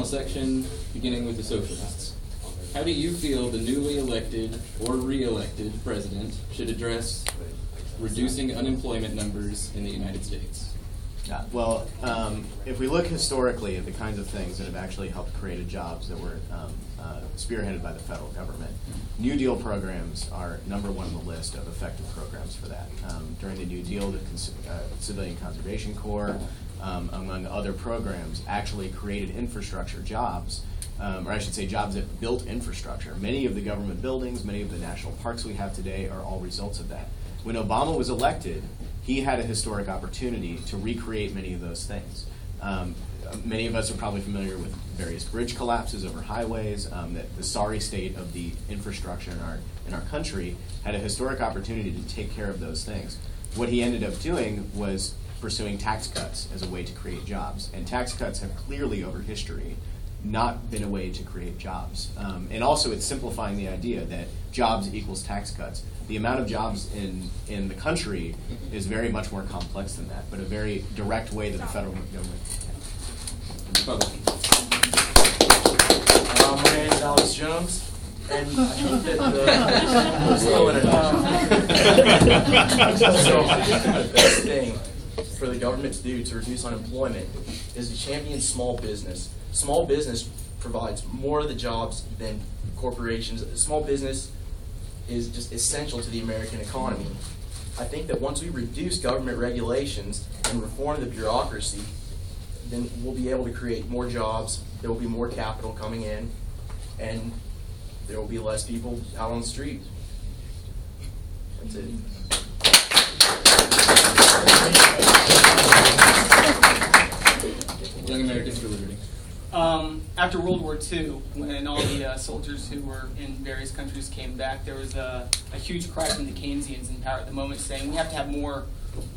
final section, beginning with the socialists. How do you feel the newly elected or re-elected president should address reducing unemployment numbers in the United States? Well, if we look historically at the kinds of things that have actually helped create jobs that were spearheaded by the federal government, New Deal programs are number one on the list of effective programs for that. During the New Deal, the Civilian Conservation Corps, among other programs, actually created infrastructure jobs, or I should say jobs that built infrastructure. Many of the government buildings, many of the national parks we have today are all results of that. When Obama was elected, he had a historic opportunity to recreate many of those things. Many of us are probably familiar with various bridge collapses over highways, that the sorry state of the infrastructure in our country had a historic opportunity to take care of those things. What he ended up doing was pursuing tax cuts as a way to create jobs. And tax cuts have clearly over history not been a way to create jobs. And also it's simplifying the idea that jobs equals tax cuts. The amount of jobs in the country is very much more complex than that, but a very direct way that the federal government. My name is Alex Jones, and I think that the best thing for the government to do to reduce unemployment is to champion small business. Small business provides more of the jobs than corporations. Small business is just essential to the American economy. I think that once we reduce government regulations and reform the bureaucracy, then we'll be able to create more jobs, there will be more capital coming in, and there will be less people out on the street. That's it. Young Americans for Liberty. After World War II, when all the soldiers who were in various countries came back, there was a huge cry from the Keynesians in power at the moment saying we have to have more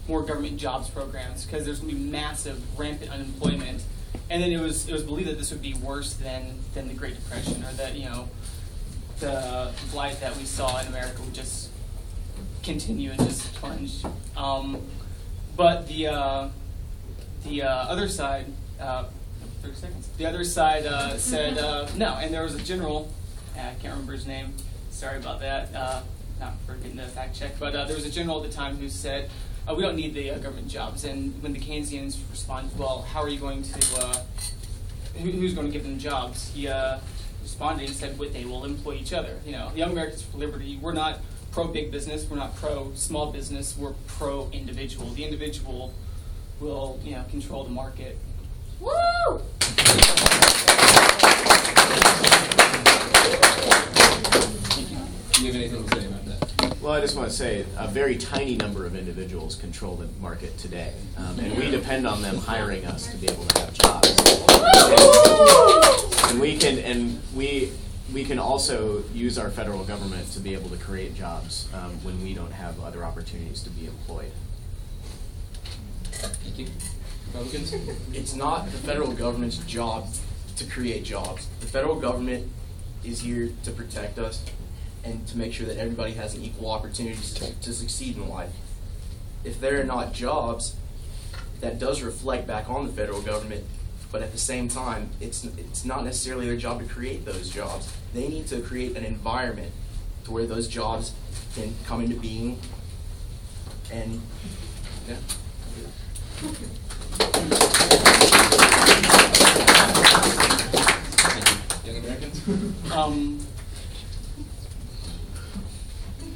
government jobs programs because there's going to be massive, rampant unemployment. And then it was believed that this would be worse than the Great Depression, or that the blight that we saw in America would just continue and just plunge. But the other side. 30 seconds. The other side said no, and there was a general, I can't remember his name, sorry about that, not for getting the fact check, but there was a general at the time who said, we don't need the government jobs. And when the Keynesians responded, well, how are you going to, who's going to give them jobs? He responded and said, they will employ each other. Young Americans for Liberty, we're not pro-big business, we're not pro-small business, we're pro-individual. The individual will, control the market. Woo! Do you have anything to say about that? Well, I just want to say a very tiny number of individuals control the market today, and we depend on them hiring us to be able to have jobs. And we can also use our federal government to be able to create jobs when we don't have other opportunities to be employed. Thank you. Republicans? It's not the federal government's job to create jobs. The federal government is here to protect us and to make sure that everybody has an equal opportunity to succeed in life. If there are not jobs, that does reflect back on the federal government, but at the same time, it's not necessarily their job to create those jobs. They need to create an environment to where those jobs can come into being, and yeah. Young Americans?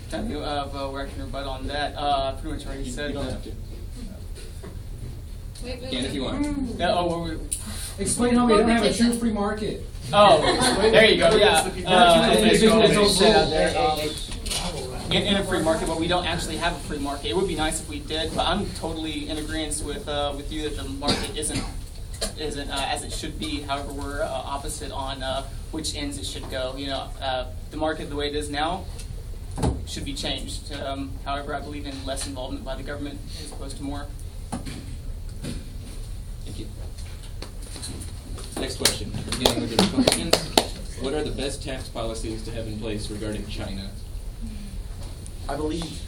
Tell you where I can rebut on that. Pretty much already said. You don't have to. Wait, Can if you want. Yeah, Explain how we don't have a true free market. there you go. Yeah. In a free market, but we don't actually have a free market. It would be nice if we did, but I'm totally in agreement with you that the market isn't as it should be. However, we're opposite on which ends it should go. The market the way it is now should be changed. However, I believe in less involvement by the government as opposed to more. Thank you. Next question. Beginning with the Republicans. What are the best tax policies to have in place regarding China? I believe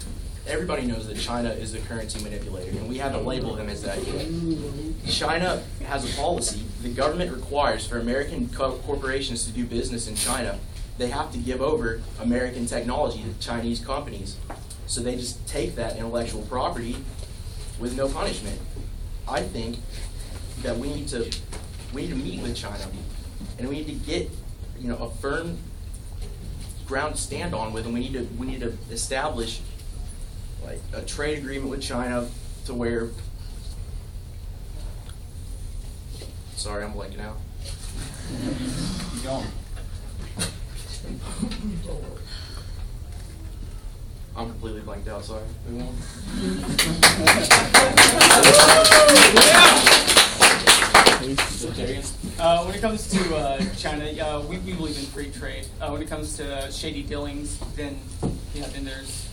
everybody knows that China is the currency manipulator, and we haven't labeled them as that yet. China has a policy the government requires for American corporations to do business in China, they have to give over American technology to Chinese companies. So they just take that intellectual property with no punishment. I think that we need to meet with China, and we need to get a firm ground to stand on with them. We need to establish like a trade agreement with China to where. Sorry, I'm blanking out. Keep going. I'm completely blanked out. Sorry. When it comes to China, we believe in free trade. When it comes to shady dealings, then there's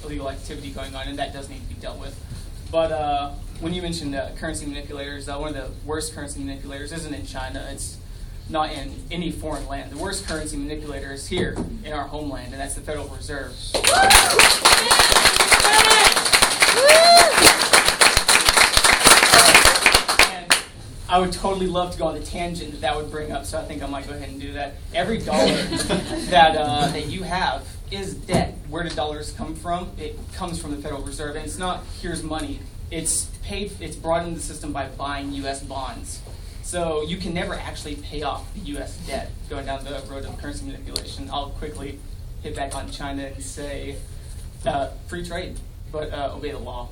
illegal activity going on, and that does need to be dealt with. But when you mentioned currency manipulators, one of the worst currency manipulators isn't in China. It's not in any foreign land. The worst currency manipulator is here in our homeland, and that's the Federal Reserve. And I would totally love to go on the tangent that would bring up, so I think I might go ahead and do that. Every dollar that you have is debt. Where do dollars come from? It comes from the Federal Reserve, and it's not here's money. It's brought into the system by buying U.S. bonds. So you can never actually pay off the U.S. debt going down the road of currency manipulation. I'll quickly hit back on China and say free trade, but obey the law.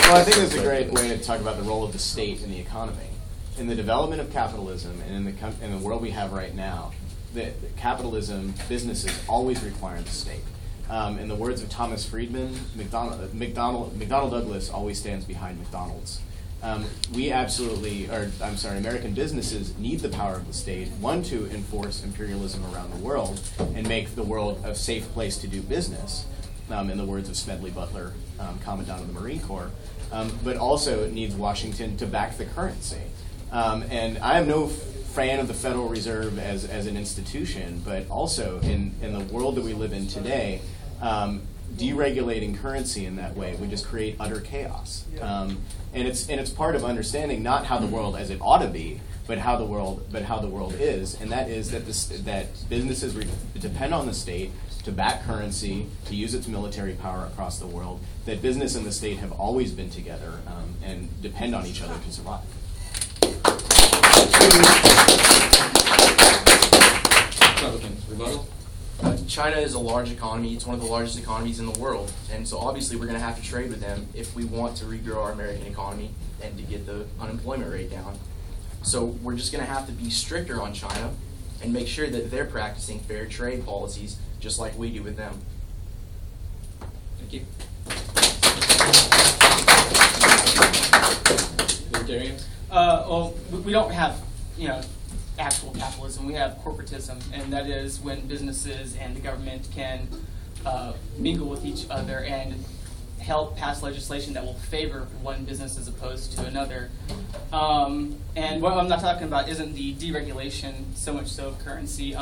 Well, I think that's a great way to talk about the role of the state in the economy. In the development of capitalism and in the world we have right now, capitalism, businesses always require the state. In the words of Thomas Friedman, McDonnell Douglas always stands behind McDonald's. American businesses need the power of the state, one, to enforce imperialism around the world and make the world a safe place to do business, in the words of Smedley Butler, Commandant of the Marine Corps, but also it needs Washington to back the currency. And I am no fan of the Federal Reserve as an institution, but also in the world that we live in today, deregulating currency in that way would just create utter chaos. And it's part of understanding not how the world as it ought to be, but how the world is, and that is that businesses depend on the state to back currency, to use its military power across the world. That business and the state have always been together and depend on each other to survive. Rebuttal? China is a large economy. It's one of the largest economies in the world. And so obviously we're going to have to trade with them if we want to regrow our American economy and to get the unemployment rate down. So we're just going to have to be stricter on China and make sure that they're practicing fair trade policies just like we do with them. Thank you. Libertarians? Well, we don't have, actual capitalism. We have corporatism, and that is when businesses and the government can mingle with each other and help pass legislation that will favor one business as opposed to another. And what I'm not talking about isn't the deregulation so much so of currency,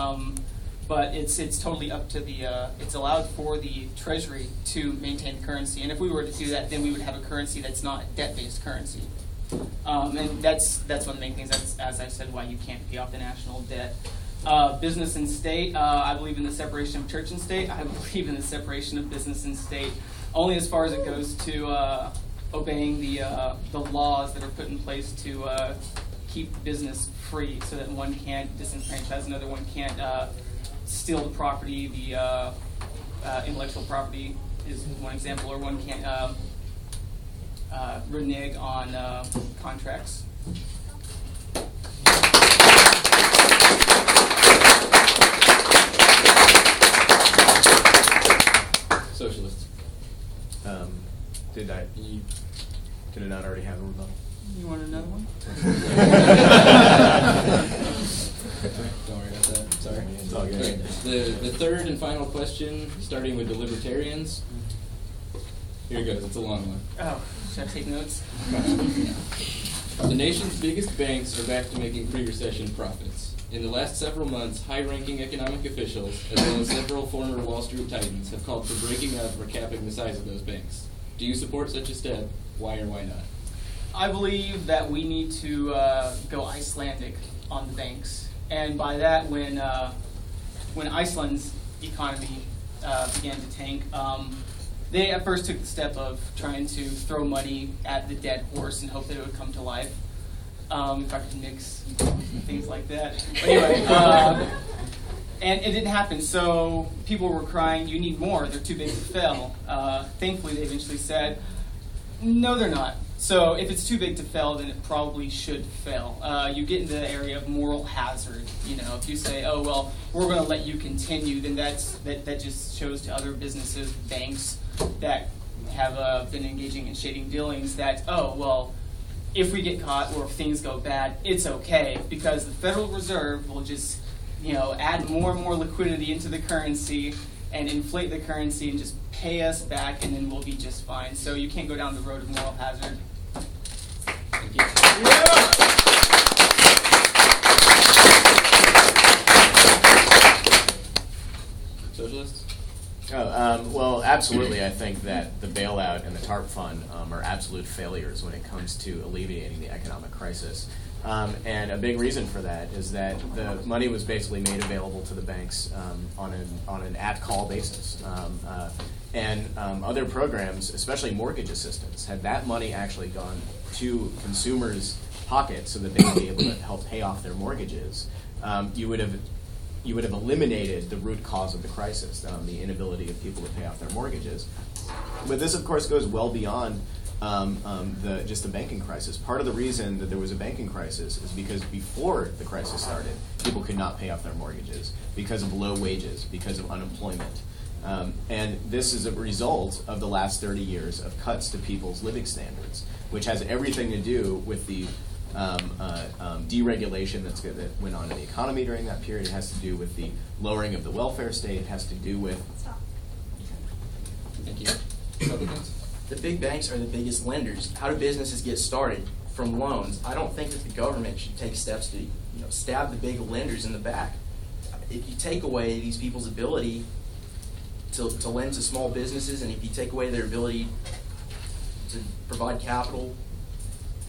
but it's totally up to it's allowed for the Treasury to maintain currency. And if we were to do that, then we would have a currency that's not a debt-based currency. And that's one of the main things, as I said, why you can't pay off the national debt. Business and state, I believe in the separation of church and state. I believe in the separation of business and state, only as far as it goes to obeying the laws that are put in place to keep business free so that one can't disenfranchise another, one can't steal the property, the intellectual property is one example, or one can't renege on contracts. Socialists. Did I not already have a rebuttal? You want another one? Don't worry about that. Sorry. It's all good. Okay. The third and final question, starting with the libertarians. Here it goes. It's a long one. Oh, should I take notes? The nation's biggest banks are back to making pre-recession profits. In the last several months, high-ranking economic officials, as well as several former Wall Street titans, have called for breaking up or capping the size of those banks. Do you support such a step? Why or why not? I believe that we need to go Icelandic on the banks, and by that, when Iceland's economy began to tank, they at first took the step of trying to throw money at the dead horse and hope that it would come to life. If I could mix things like that. But anyway, and it didn't happen. So people were crying, "You need more. They're too big to fail." Thankfully, they eventually said, "No, they're not." So if it's too big to fail, then it probably should fail. You get into the area of moral hazard. You know, if you say, "Oh well, we're going to let you continue," then that just shows to other businesses, banks that have been engaging in shading dealings that, oh well, if we get caught or if things go bad, it's okay because the Federal Reserve will just add more and more liquidity into the currency and inflate the currency and just pay us back, and then we'll be just fine. So you can't go down the road of moral hazard. Thank you. Socialists? Well, absolutely. I think that the bailout and the TARP fund are absolute failures when it comes to alleviating the economic crisis. And a big reason for that is that the money was basically made available to the banks on an at-call basis. And other programs, especially mortgage assistance, had that money actually gone to consumers' pockets so that they would be able to help pay off their mortgages, you would have eliminated the root cause of the crisis, the inability of people to pay off their mortgages. But this, of course, goes well beyond just the banking crisis. Part of the reason that there was a banking crisis is because before the crisis started, people could not pay off their mortgages because of low wages, because of unemployment. And this is a result of the last 30 years of cuts to people's living standards, which has everything to do with the deregulation that went on in the economy during that period. It has to do with the lowering of the welfare state. It has to do with... Thank you. Republicans? The big banks are the biggest lenders. How do businesses get started? From loans. I don't think that the government should take steps to stab the big lenders in the back. If you take away these people's ability to lend to small businesses, and if you take away their ability to provide capital,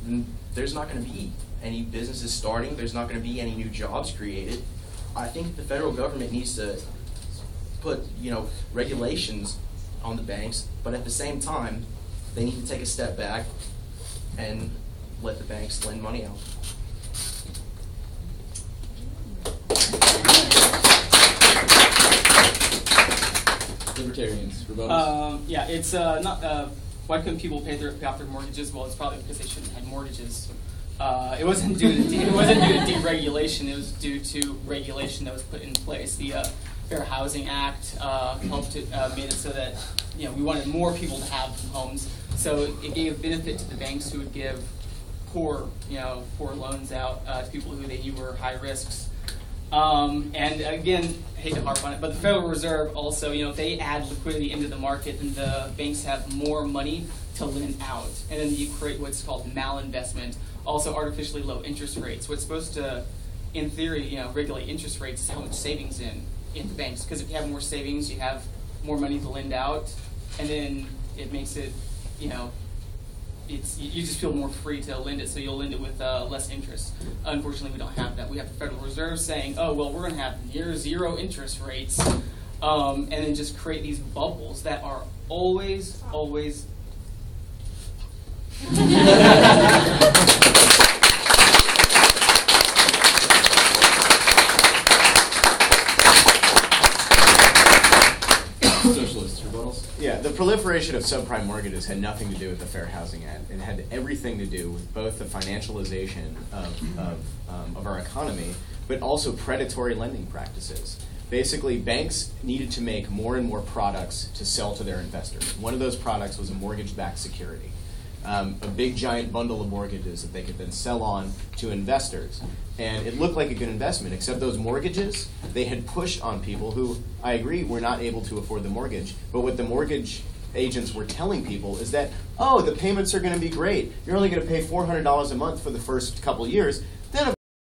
then there's not going to be any businesses starting. There's not going to be any new jobs created. I think the federal government needs to put regulations on the banks, but at the same time, they need to take a step back and let the banks lend money out. Libertarians, rebuttal. Yeah, it's not. Why couldn't people pay off their mortgages? Well, it's probably because they shouldn't have mortgages. It wasn't due to deregulation. It was due to regulation that was put in place. The Fair Housing Act helped made it so that we wanted more people to have homes. So it gave benefit to the banks who would give poor loans out to people who they knew were high risks. And again, I hate to harp on it, but the Federal Reserve also, if they add liquidity into the market, then the banks have more money to lend out. And then you create what's called malinvestment, also artificially low interest rates. What's supposed to, in theory, regulate interest rates is how much savings in the banks. Because if you have more savings, you have more money to lend out, and then it makes it, you just feel more free to lend it, so you'll lend it with less interest. Unfortunately, we don't have that. We have the Federal Reserve saying, oh, well, we're going to have near zero interest rates, and then just create these bubbles that are always Socialists, rebuttals? Yeah, the proliferation of subprime mortgages had nothing to do with the Fair Housing Act. It had everything to do with both the financialization of our economy, but also predatory lending practices. Basically, banks needed to make more and more products to sell to their investors. One of those products was a mortgage-backed security, a big giant bundle of mortgages that they could then sell on to investors. And it looked like a good investment, except those mortgages, they had pushed on people who, I agree, were not able to afford the mortgage. But what the mortgage agents were telling people is that, oh, the payments are going to be great. You're only going to pay $400 a month for the first couple years.